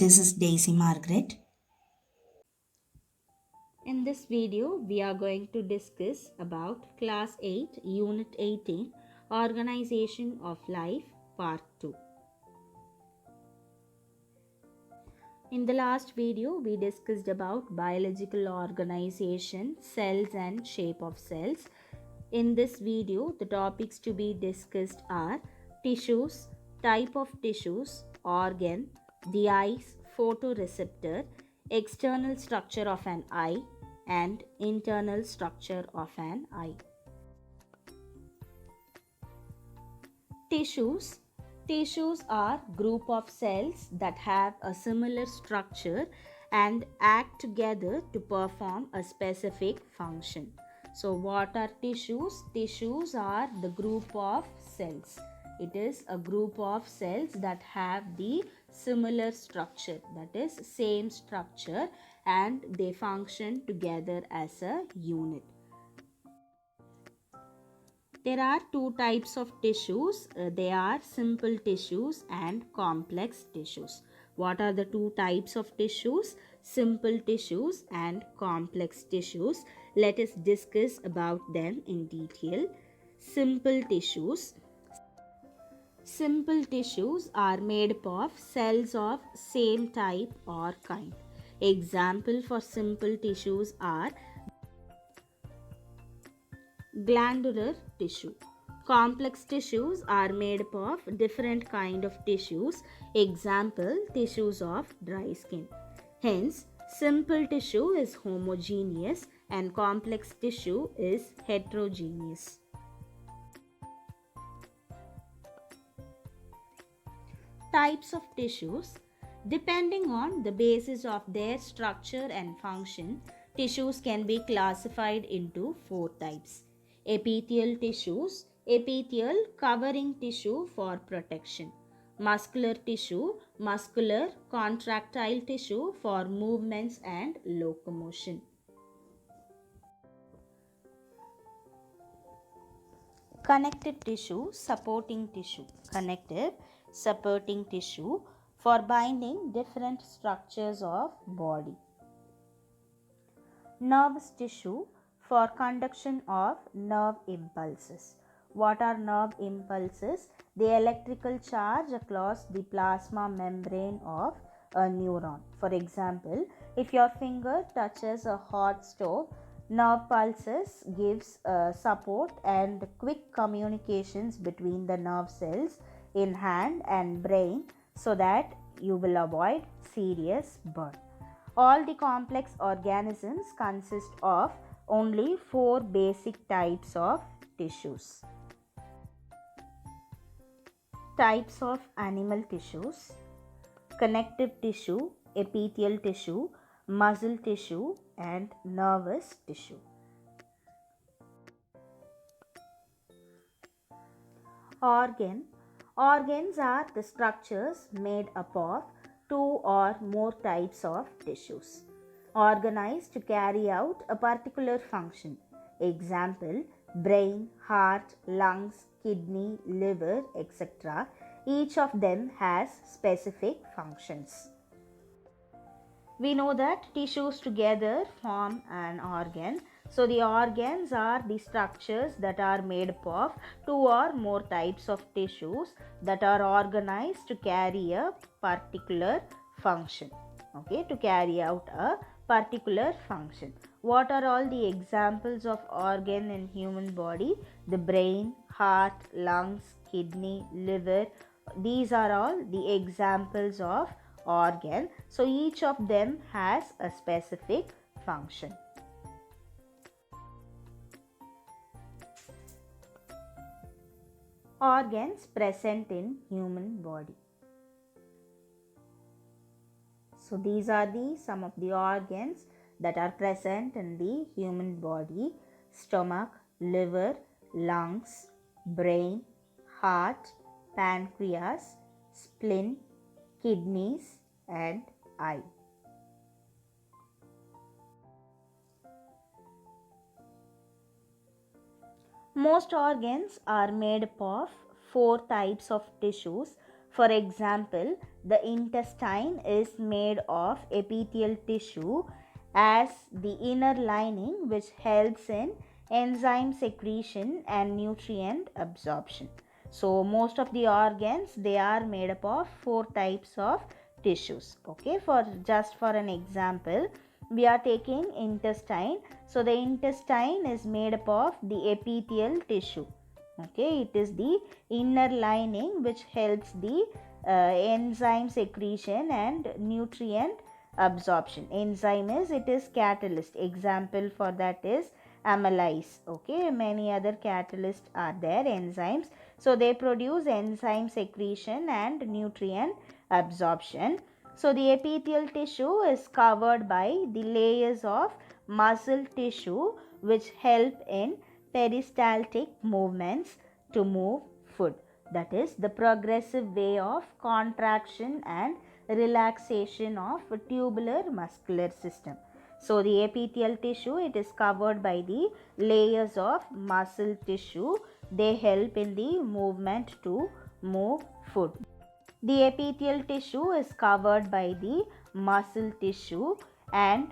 This is Daisy Margaret. In this video, we are going to discuss about Class 8, Unit 18, Organization of Life, Part 2. In the last video, we discussed about biological organization, cells and shape of cells. In this video, the topics to be discussed are tissues, type of tissues, organ, the eye's photoreceptor, external structure of an eye, and internal structure of an eye. Tissues. Tissues are group of cells that have a similar structure and act together to perform a specific function. So what are tissues? Tissues are the group of cells. It is a group of cells that have the similar structure, that is same structure, and they function together as a unit. There are two types of tissues. They are simple tissues and complex tissues. What are the two types of tissues? Simple tissues and complex tissues. Let us discuss about them in detail. Simple tissues. Simple tissues are made up of cells of same type or kind. Example for simple tissues are glandular tissue. Complex tissues are made up of different kind of tissues. Example, tissues of dry skin. Hence, simple tissue is homogeneous and complex tissue is heterogeneous. Types of tissues. Depending on the basis of their structure and function, tissues can be classified into four types. Epithelial tissues, epithelial covering tissue for protection. Muscular tissue, muscular contractile tissue for movements and locomotion. Connective tissue, supporting tissue. Connective, supporting tissue for binding different structures of body. Nervous tissue for conduction of nerve impulses. What are nerve impulses? The electrical charge across the plasma membrane of a neuron. For example, if your finger touches a hot stove, nerve pulses gives support and quick communications between the nerve cells in hand and brain so that you will avoid serious burn. All the complex organisms consist of only four basic types of tissues. Types of animal tissues: connective tissue, epithelial tissue, muscle tissue, and nervous tissue. Organ. Organs are the structures made up of two or more types of tissues, organized to carry out a particular function. Example, brain, heart, lungs, kidney, liver, etc. Each of them has specific functions. We know that tissues together form an organ. So the organs are the structures that are made up of two or more types of tissues that are organized to carry a particular function. Okay, to carry out a particular function. What are all the examples of organ in human body? The brain, heart, lungs, kidney, liver. These are all the examples of organ. So each of them has a specific function. Organs present in human body. So these are the some of the organs that are present in the human body: stomach, liver, lungs, brain, heart, pancreas, spleen, kidneys, and eye. Most organs are made up of four types of tissues For example, the intestine is made of epithelial tissue as the inner lining, which helps in enzyme secretion and nutrient absorption. So most of the organs, they are made up of 4 types of tissues. Okay, for just for an example, we are taking intestine. So the intestine is made up of the epithelial tissue. Okay, it is the inner lining which helps the enzyme secretion and nutrient absorption. Enzyme is, it is catalyst. Example for that is amylase. Okay, many other catalysts are there, enzymes. So they produce enzyme secretion and nutrient absorption. So the epithelial tissue is covered by the layers of muscle tissue which help in peristaltic movements to move food. That is the progressive way of contraction and relaxation of tubular muscular system. So the epithelial tissue, it is covered by the layers of muscle tissue. They help in the movement to move food. The epithelial tissue is covered by the muscle tissue, and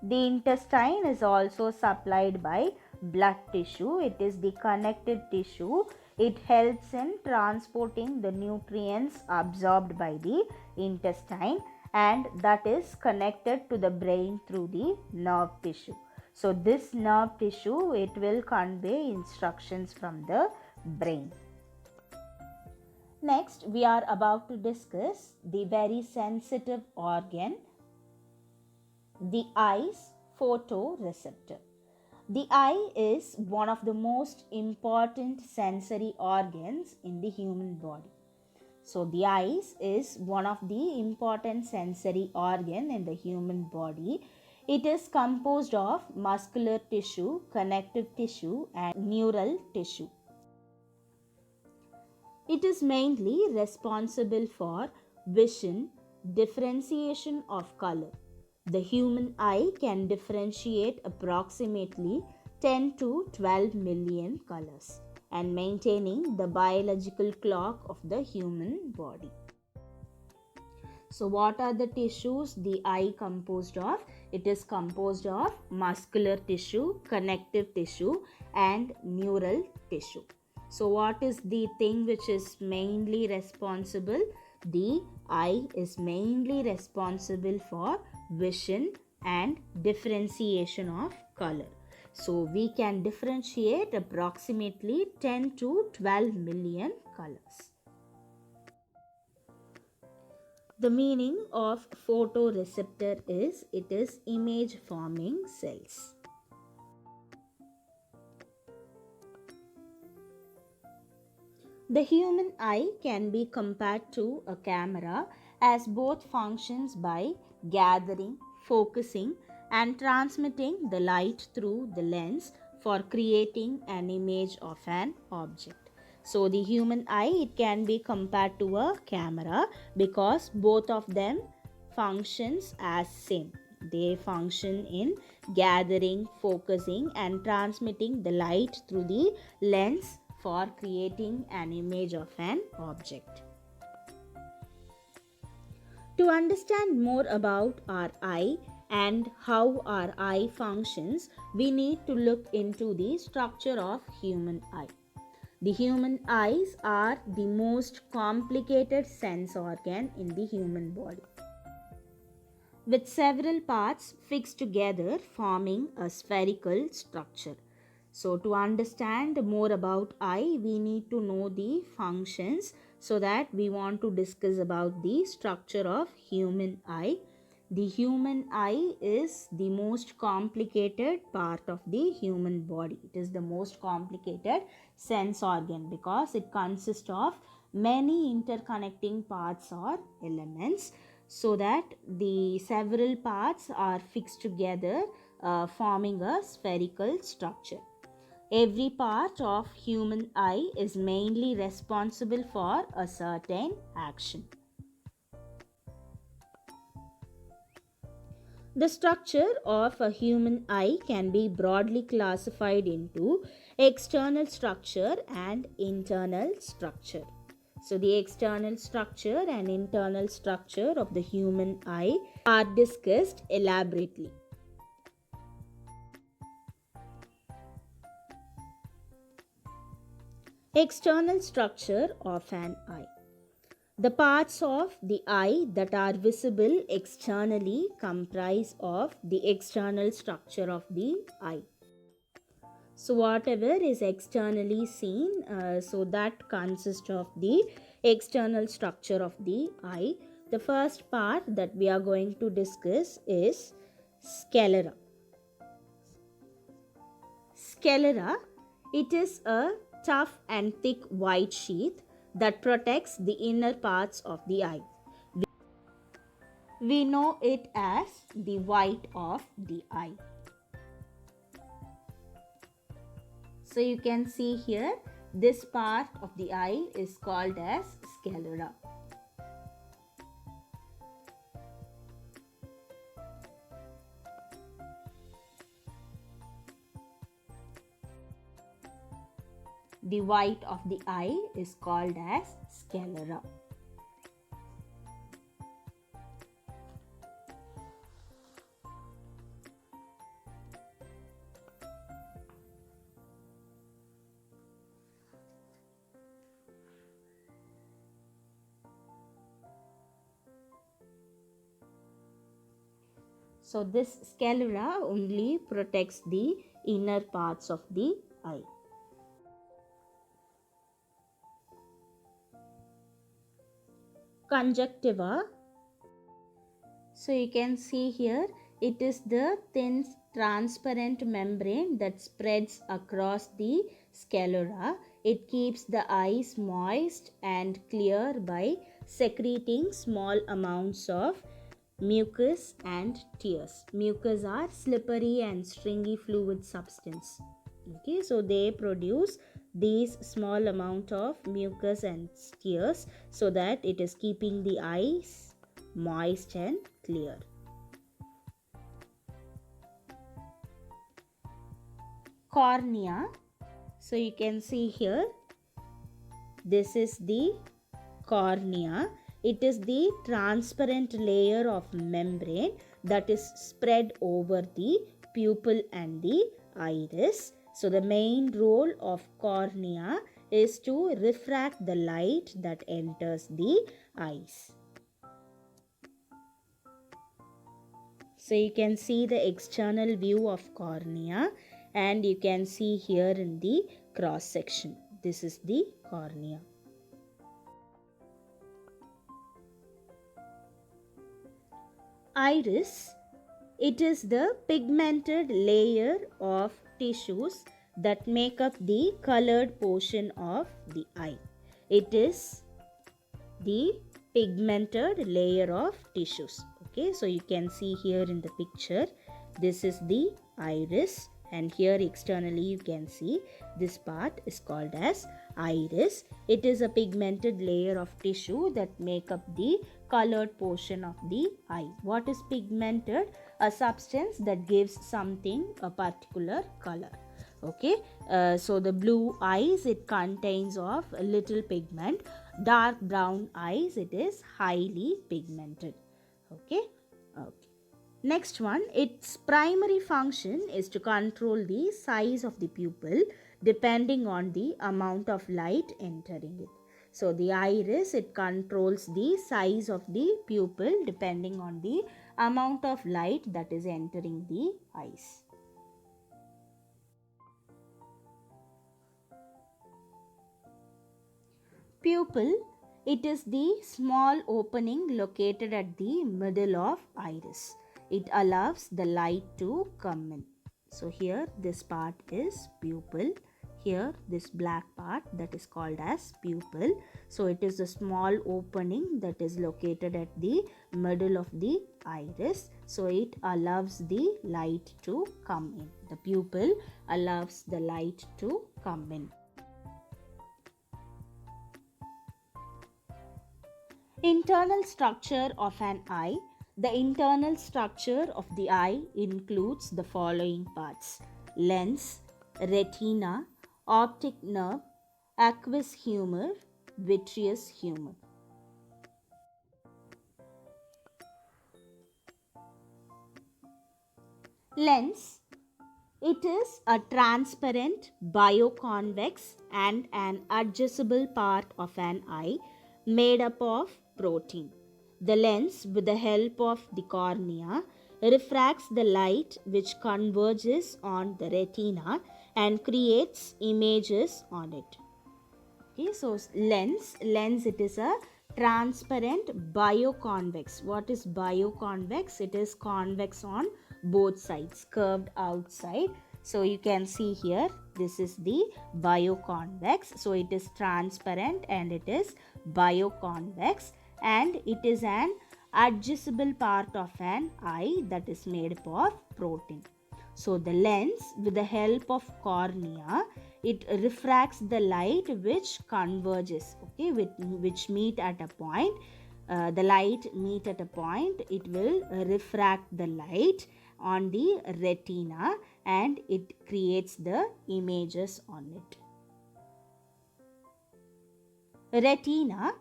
the intestine is also supplied by blood tissue. It is the connective tissue. It helps in transporting the nutrients absorbed by the intestine, and that is connected to the brain through the nerve tissue. So this nerve tissue, it will convey instructions from the brain. Next, we are about to discuss the very sensitive organ, the eye's photoreceptor. The eye is one of the most important sensory organs in the human body. So the eyes is one of the important sensory organ in the human body. It is composed of muscular tissue, connective tissue, and neural tissue. It is mainly responsible for vision, differentiation of color. The human eye can differentiate approximately 10 to 12 million colors and maintaining the biological clock of the human body. So what are the tissues the eye composed of? It is composed of muscular tissue, connective tissue, and neural tissue. So what is the thing which is mainly responsible? The eye is mainly responsible for vision and differentiation of color. So we can differentiate approximately 10 to 12 million colors. The meaning of photoreceptor is, it is image forming cells. The human eye can be compared to a camera as both functions by gathering, focusing, and transmitting the light through the lens for creating an image of an object. So the human eye, it can be compared to a camera because both of them functions as same. They function in gathering, focusing, and transmitting the light through the lens for creating an image of an object. To understand more about our eye and how our eye functions, we need to look into the structure of human eye. The human eyes are the most complicated sense organ in the human body, with several parts fixed together forming a spherical structure. So to understand more about eye, we need to know the functions, so that we want to discuss about the structure of human eye. The human eye is the most complicated part of the human body. It is the most complicated sense organ because it consists of many interconnecting parts or elements, so that the several parts are fixed together forming a spherical structure. Every part of human eye is mainly responsible for a certain action. The structure of a human eye can be broadly classified into external structure and internal structure. So the external structure and internal structure of the human eye are discussed elaborately. External structure of an eye. The parts of the eye that are visible externally comprise of the external structure of the eye. So whatever is externally seen, so that consists of the external structure of the eye. The first part that we are going to discuss is sclera. Sclera, it is a tough and thick white sheath that protects the inner parts of the eye. We know it as the white of the eye. So you can see here, this part of the eye is called as sclera. The white of the eye is called as sclera. So this sclera only protects the inner parts of the eye. Conjunctiva. So you can see here, it is the thin transparent membrane that spreads across the sclera. It keeps the eyes moist and clear by secreting small amounts of mucus and tears. Mucus are slippery and stringy fluid substance. Okay, so they produce these small amount of mucus and tears so that it is keeping the eyes moist and clear. Cornea. So you can see here, this is the cornea. It is the transparent layer of membrane that is spread over the pupil and the iris. So the main role of cornea is to refract the light that enters the eyes. So you can see the external view of cornea, and you can see here in the cross section. This is the cornea. Iris. It is the pigmented layer of tissues that make up the colored portion of the eye. It is the pigmented layer of tissues. Okay, so you can see here in the picture, this is the iris, and here externally you can see this part is called as iris. It is a pigmented layer of tissue that make up the colored portion of the eye. What is pigmented? A substance that gives something a particular color. Okay, so the blue eyes, it contains of a little pigment. Dark brown eyes, it is highly pigmented. Okay. Next one, its primary function is to control the size of the pupil depending on the amount of light entering it. So the iris, it controls the size of the pupil depending on the amount of light that is entering the eyes. Pupil, it is the small opening located at the middle of iris. It allows the light to come in. So here this part is pupil. Here this black part, that is called as pupil. So it is a small opening that is located at the middle of the iris. So it allows the light to come in. The pupil allows the light to come in. Internal structure of an eye. The internal structure of the eye includes the following parts: lens, retina, optic nerve, aqueous humor, vitreous humor. Lens. It is a transparent, bioconvex, and an adjustable part of an eye made up of protein. The lens, with the help of the cornea, refracts the light which converges on the retina and creates images on it. Okay, so lens it is a transparent bioconvex. What is bioconvex? It is convex on both sides, curved outside. So you can see here, this is the bioconvex. So it is transparent and it is bioconvex, and it is an adjustable part of an eye that is made up of protein. So the lens, with the help of cornea, it refracts the light which converges, okay, which meet at a point. The light meet at a point, it will refract the light on the retina and it creates the images on it. Retina,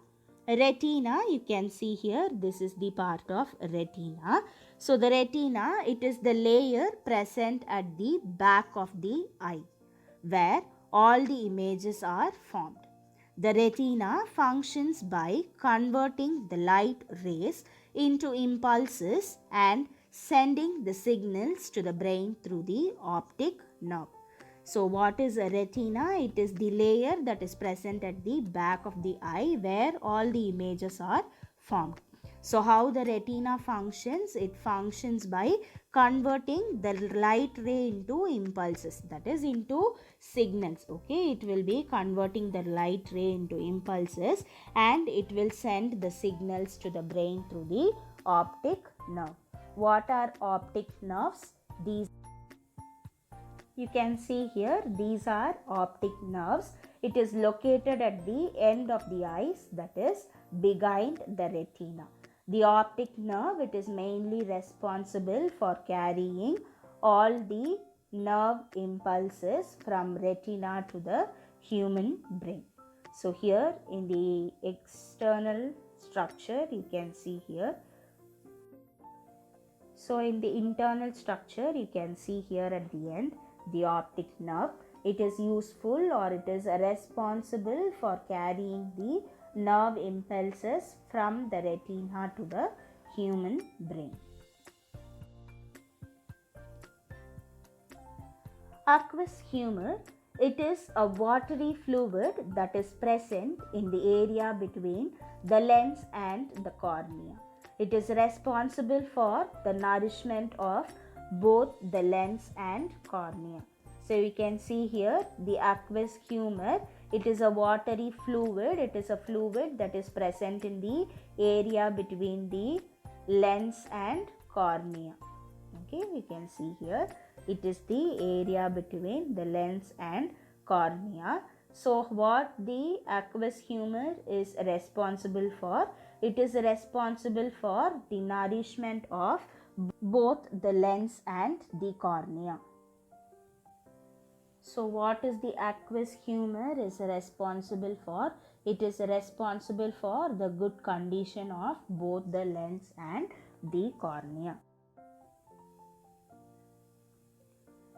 you can see here, this is the part of retina. So the retina, it is the layer present at the back of the eye where all the images are formed. The retina functions by converting the light rays into impulses and sending the signals to the brain through the optic nerve. So what is a retina? It is the layer that is present at the back of the eye where all the images are formed. So how the retina functions? It functions by converting the light ray into impulses, that is into signals. Okay, it will be converting the light ray into impulses and it will send the signals to the brain through the optic nerve. What are optic nerves? These you can see here, these are optic nerves. It is located at the end of the eyes, that is behind the retina. The optic nerve, it is mainly responsible for carrying all the nerve impulses from retina to the human brain. So here in the external structure, you can see here. So in the internal structure, you can see here at the end, the optic nerve. It is useful or it is responsible for carrying the nerve impulses from the retina to the human brain. Aqueous humor. It is a watery fluid that is present in the area between the lens and the cornea. It is responsible for the nourishment of both the lens and cornea. So you can see here the aqueous humor. It is a watery fluid. It is a fluid that is present in the area between the lens and cornea. Okay, we can see here it is the area between the lens and cornea. So what the aqueous humor is responsible for? It is responsible for the nourishment of both the lens and the cornea. So what is the aqueous humor is responsible for? It is responsible for the good condition of both the lens and the cornea.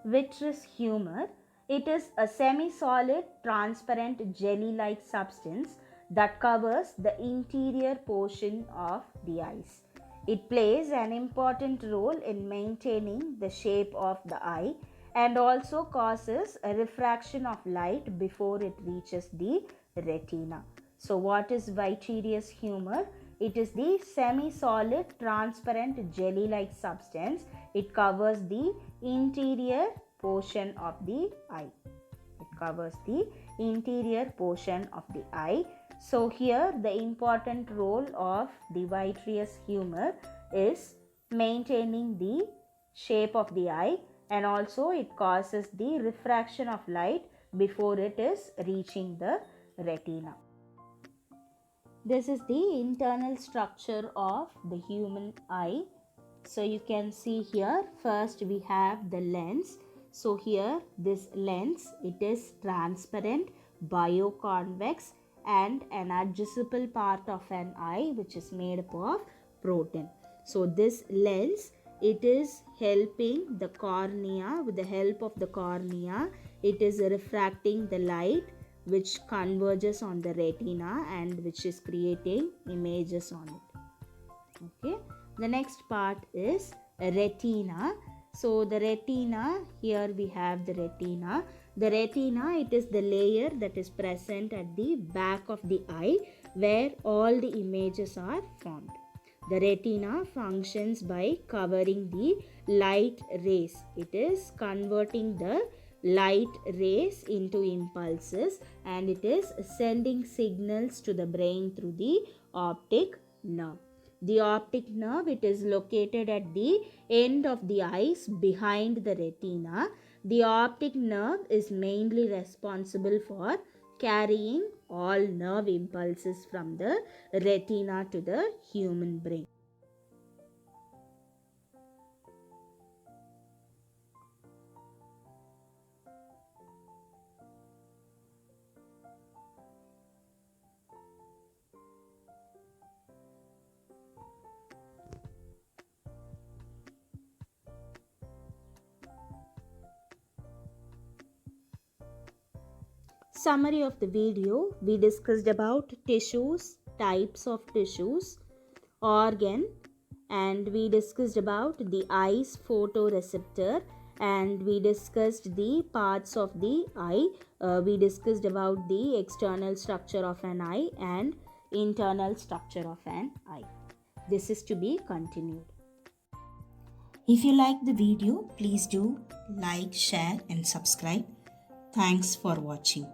Vitreous humor. It is a semi-solid, transparent jelly-like substance that covers the interior portion of the eyes. It plays an important role in maintaining the shape of the eye and also causes a refraction of light before it reaches the retina. So what is vitreous humor? It is the semi-solid, transparent jelly-like substance. It covers the interior portion of the eye. It covers the interior portion of the eye. So here the important role of the vitreous humor is maintaining the shape of the eye and also it causes the refraction of light before it is reaching the retina. This is the internal structure of the human eye. So you can see here, first we have the lens. So here this lens, it is transparent, bioconvex and an adjustable part of an eye which is made up of protein. So this lens, it is helping the cornea. With the help of the cornea, it is refracting the light which converges on the retina and which is creating images on it. Okay, the next part is retina. So the retina, here we have the retina. The retina, it is the layer that is present at the back of the eye where all the images are formed. The retina functions by covering the light rays. It is converting the light rays into impulses and it is sending signals to the brain through the optic nerve. The optic nerve, it is located at the end of the eyes behind the retina. The optic nerve is mainly responsible for carrying all nerve impulses from the retina to the human brain. Summary of the video, we discussed about tissues, types of tissues, organ, and we discussed about the eye's photoreceptor, and we discussed the parts of the eye. We discussed about the external structure of an eye and internal structure of an eye. This is to be continued. If you like the video, please do like, share and subscribe. Thanks for watching.